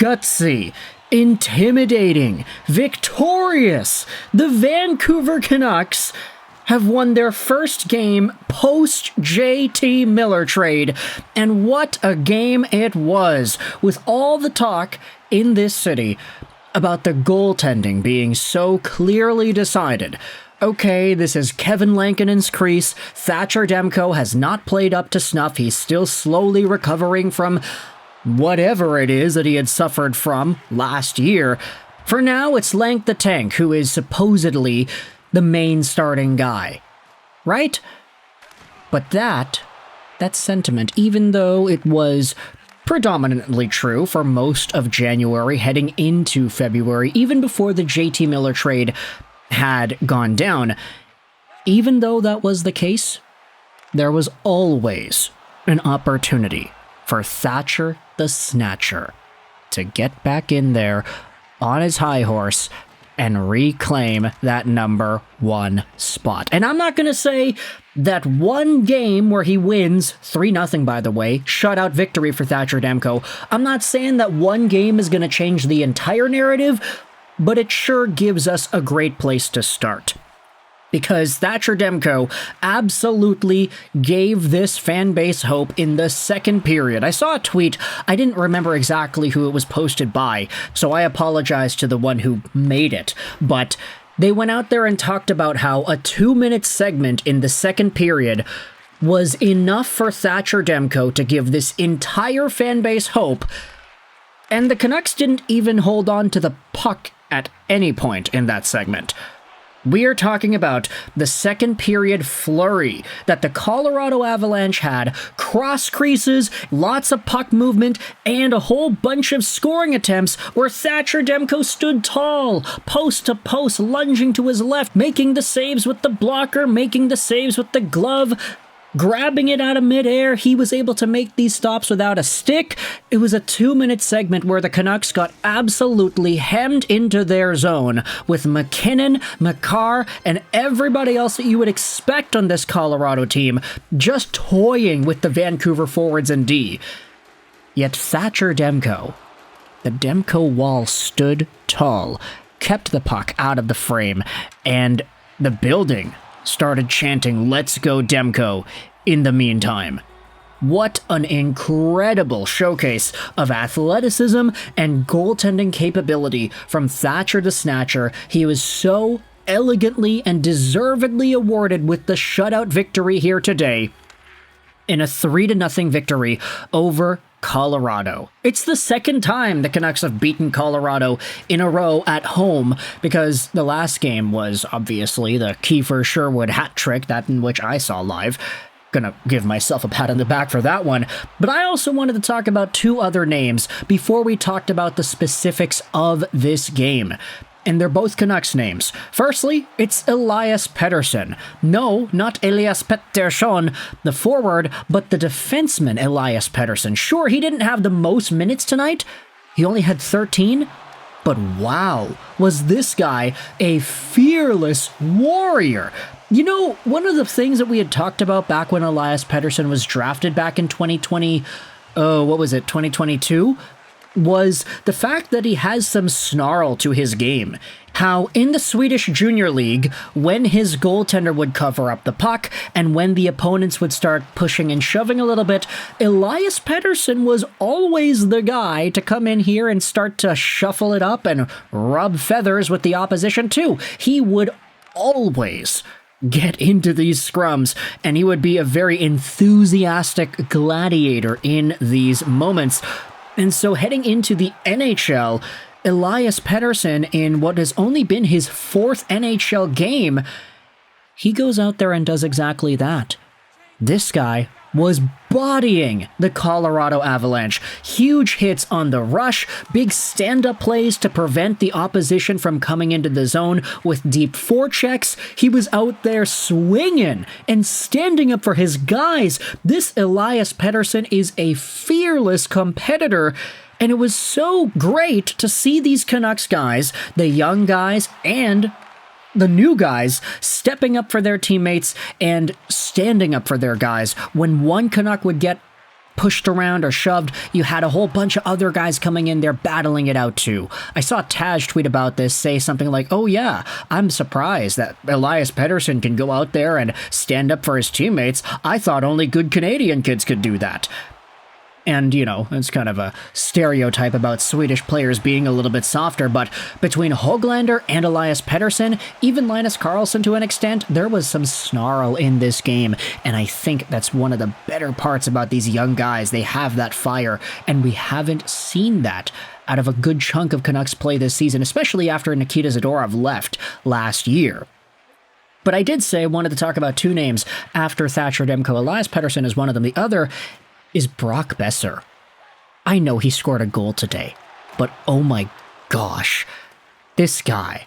gutsy, intimidating, victorious. The Vancouver Canucks have won their first game post-JT Miller trade, and what a game it was, with all the talk in this city about the goaltending being so clearly decided. Okay, this is Kevin Lankinen's crease. Thatcher Demko has not played up to snuff. He's still slowly recovering from whatever it is that he had suffered from last year. For now, it's Lank the Tank, who is supposedly the main starting guy. Right? But that sentiment, even though it was predominantly true for most of January heading into February, even before the JT Miller trade had gone down, even though that was the case, there was always an opportunity for Thatcher the Snatcher to get back in there on his high horse and reclaim that number one spot. And I'm not going to say that one game where he wins 3-0, by the way, shutout victory for Thatcher Demko. I'm not saying that one game is going to change the entire narrative, but it sure gives us a great place to start. Because Thatcher Demko absolutely gave this fan base hope in the second period. I saw a tweet, I didn't remember exactly who it was posted by, so I apologize to the one who made it, but they went out there and talked about how a 2-minute segment in the second period was enough for Thatcher Demko to give this entire fan base hope, and the Canucks didn't even hold on to the puck at any point in that segment. We are talking about the second period flurry that the Colorado Avalanche had, cross creases, lots of puck movement, and a whole bunch of scoring attempts where Thatcher Demko stood tall, post to post, lunging to his left, making the saves with the blocker, making the saves with the glove, grabbing it out of midair. He was able to make these stops without a stick. It was a 2-minute segment where the Canucks got absolutely hemmed into their zone with McKinnon, Makar, and everybody else that you would expect on this Colorado team just toying with the Vancouver forwards and D. Yet Thatcher Demko, the Demko wall stood tall, kept the puck out of the frame, and the building started chanting, "Let's go Demko," in the meantime. What an incredible showcase of athleticism and goaltending capability from Thatcher the Snatcher. He was so elegantly and deservedly awarded with the shutout victory here today in a 3-0 victory over Colorado. It's the second time the Canucks have beaten Colorado in a row at home, because the last game was obviously the Kiefer Sherwood hat trick, that in which I saw live. Gonna give myself a pat on the back for that one. But I also wanted to talk about two other names before we talked about the specifics of this game. And they're both Canucks names. Firstly, it's Elias Pettersson. No, not Elias Pettersson, the forward, but the defenseman Elias Pettersson. Sure, he didn't have the most minutes tonight. He only had 13. But wow, was this guy a fearless warrior. You know, one of the things that we had talked about back when Elias Pettersson was drafted back in 2022? Was the fact that he has some snarl to his game. How in the Swedish Junior League, when his goaltender would cover up the puck, and when the opponents would start pushing and shoving a little bit, Elias Pettersson was always the guy to come in here and start to shuffle it up and rub feathers with the opposition too. He would always get into these scrums, and he would be a very enthusiastic gladiator in these moments. And so heading into the NHL, Elias Pettersson, in what has only been his 4th NHL game, he goes out there and does exactly that. This guy was bodying the Colorado Avalanche. Huge hits on the rush, big stand-up plays to prevent the opposition from coming into the zone with deep forechecks. He was out there swinging and standing up for his guys. This Elias Pettersson is a fearless competitor, and it was so great to see these Canucks guys, the young guys and the new guys, stepping up for their teammates and standing up for their guys. When one Canuck would get pushed around or shoved, you had a whole bunch of other guys coming in there battling it out too. I saw Taj tweet about this, say something like, "Oh yeah, I'm surprised that Elias Pettersson can go out there and stand up for his teammates. I thought only good Canadian kids could do that." And, you know, it's kind of a stereotype about Swedish players being a little bit softer, but between Höglander and Elias Pettersson, even Linus Karlsson to an extent, there was some snarl in this game, and I think that's one of the better parts about these young guys. They have that fire, and we haven't seen that out of a good chunk of Canucks play this season, especially after Nikita Zadorov left last year. But I did say I wanted to talk about two names after Thatcher Demko. Elias Pettersson is one of them. The other is Brock Boeser. I know he scored a goal today, but oh my gosh, this guy.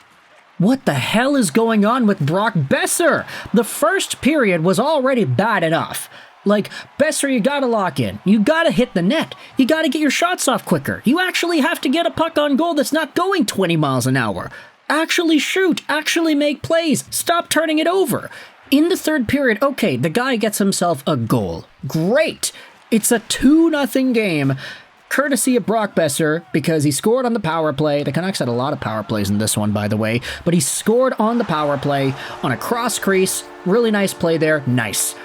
What the hell is going on with Brock Boeser? The first period was already bad enough. Like, Boeser, you gotta lock in. You gotta hit the net. You gotta get your shots off quicker. You actually have to get a puck on goal that's not going 20 miles an hour. Actually shoot. Actually make plays. Stop turning it over. In the third period, okay, the guy gets himself a goal. Great. It's a 2-0 game, courtesy of Brock Boeser, because he scored on the power play. The Canucks had a lot of power plays in this one, by the way, but he scored on the power play on a cross crease. Really nice play there. Nice.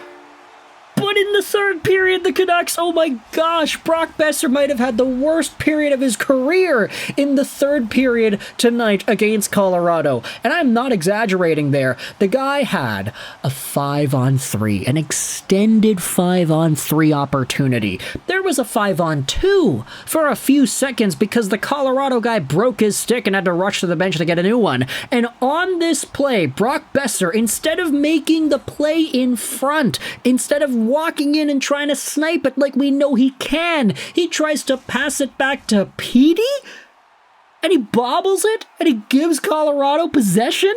But in the third period, the Canucks, oh my gosh, Brock Boeser might have had the worst period of his career in the third period tonight against Colorado. And I'm not exaggerating there. The guy had a 5-on-3, an extended 5-on-3 opportunity. There was a 5-on-2 for a few seconds because the Colorado guy broke his stick and had to rush to the bench to get a new one. And on this play, Brock Boeser, instead of making the play in front, instead of walking in and trying to snipe it like we know he can, he tries to pass it back to Petey, and he bobbles it, and he gives Colorado possession.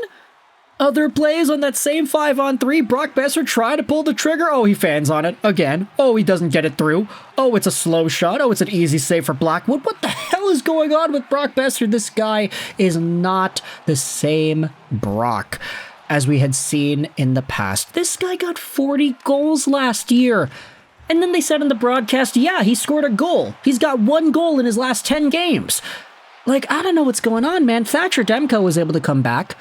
Other plays on that same 5-on-3, Brock Boeser tried to pull the trigger. Oh, he fans on it again. Oh, he doesn't get it through. Oh, it's a slow shot. Oh, it's an easy save for Blackwood. What the hell is going on with Brock Boeser? This guy is not the same Brock as we had seen in the past. This guy got 40 goals last year. And then they said in the broadcast, yeah, he scored a goal. He's got 1 goal in his last 10 games. Like, I don't know what's going on, man. Thatcher Demko was able to come back.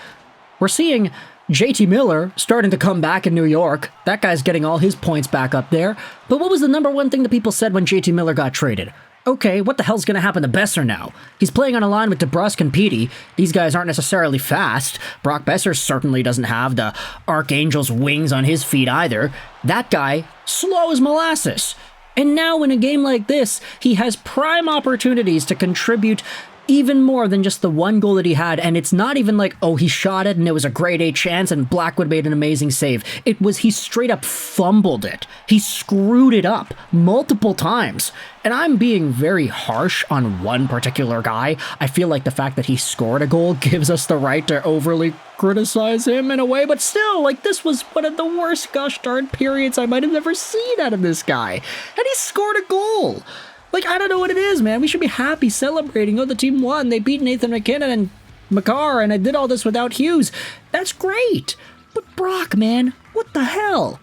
We're seeing JT Miller starting to come back in New York. That guy's getting all his points back up there. But what was the number one thing that people said when JT Miller got traded? Okay, what the hell's going to happen to Boeser now? He's playing on a line with DeBrusk and Petey. These guys aren't necessarily fast. Brock Boeser certainly doesn't have the Archangel's wings on his feet either. That guy, slow as molasses. And now in a game like this, he has prime opportunities to contribute even more than just the 1 goal that he had, and it's not even like, oh, he shot it and it was a grade A chance and Blackwood made an amazing save. It was he straight up fumbled it. He screwed it up multiple times. And I'm being very harsh on one particular guy. I feel like the fact that he scored a goal gives us the right to overly criticize him in a way, but still, like, this was one of the worst gosh darn periods I might have ever seen out of this guy. And he scored a goal. Like, I don't know what it is, man. We should be happy celebrating. Oh, the team won. They beat Nathan McKinnon and Makar, and I did all this without Hughes. That's great. But Brock, man, what the hell?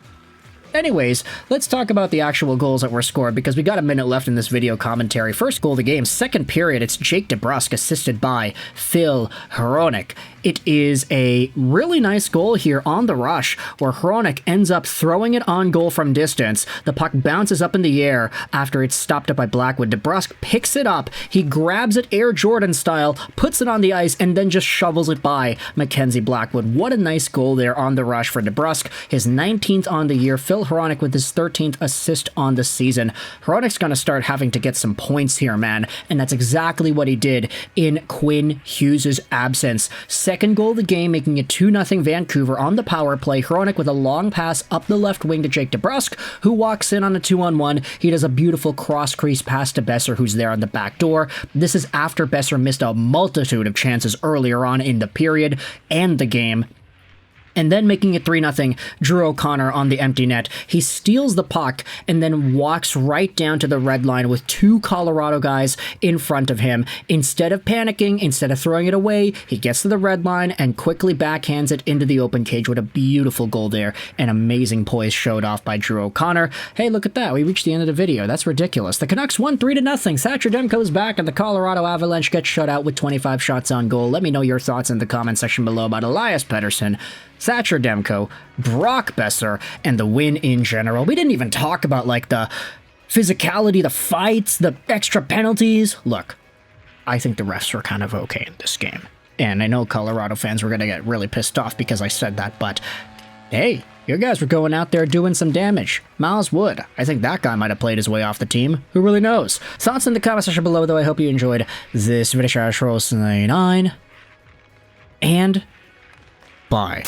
Anyways, let's talk about the actual goals that were scored, because we got a minute left in this video commentary. First goal of the game, second period, it's Jake DeBrusk assisted by Phil Hronek. It is a really nice goal here on the rush, where Hronek ends up throwing it on goal from distance. The puck bounces up in the air after it's stopped up by Blackwood. DeBrusk picks it up, he grabs it Air Jordan style, puts it on the ice, and then just shovels it by Mackenzie Blackwood. What a nice goal there on the rush for DeBrusk, his 19th on the year. Phil Hronek with his 13th assist on the season. Hronek's going to start having to get some points here, man, and that's exactly what he did in Quinn Hughes' absence. Second goal of the game, making it 2-0 Vancouver on the power play. Hronek with a long pass up the left wing to Jake DeBrusk, who walks in on a 2-on-1. He does a beautiful cross-crease pass to Boeser, who's there on the back door. This is after Boeser missed a multitude of chances earlier on in the period and the game. And then making it 3-0, Drew O'Connor on the empty net. He steals the puck and then walks right down to the red line with 2 Colorado guys in front of him. Instead of panicking, instead of throwing it away, he gets to the red line and quickly backhands it into the open cage with a beautiful goal there. An amazing poise showed off by Drew O'Connor. Hey, look at that. We reached the end of the video. That's ridiculous. The Canucks won 3-0. Thatcher Demko's back and the Colorado Avalanche gets shut out with 25 shots on goal. Let me know your thoughts in the comment section below about Elias Pettersson, Thatcher Demko, Brock Boeser, and the win in general. We didn't even talk about, like, the physicality, the fights, the extra penalties. Look, I think the refs were kind of okay in this game. And I know Colorado fans were going to get really pissed off because I said that, but hey, your guys were going out there doing some damage. Miles Wood, I think that guy might have played his way off the team. Who really knows? Thoughts in the comment section below, though. I hope you enjoyed this video. And bye.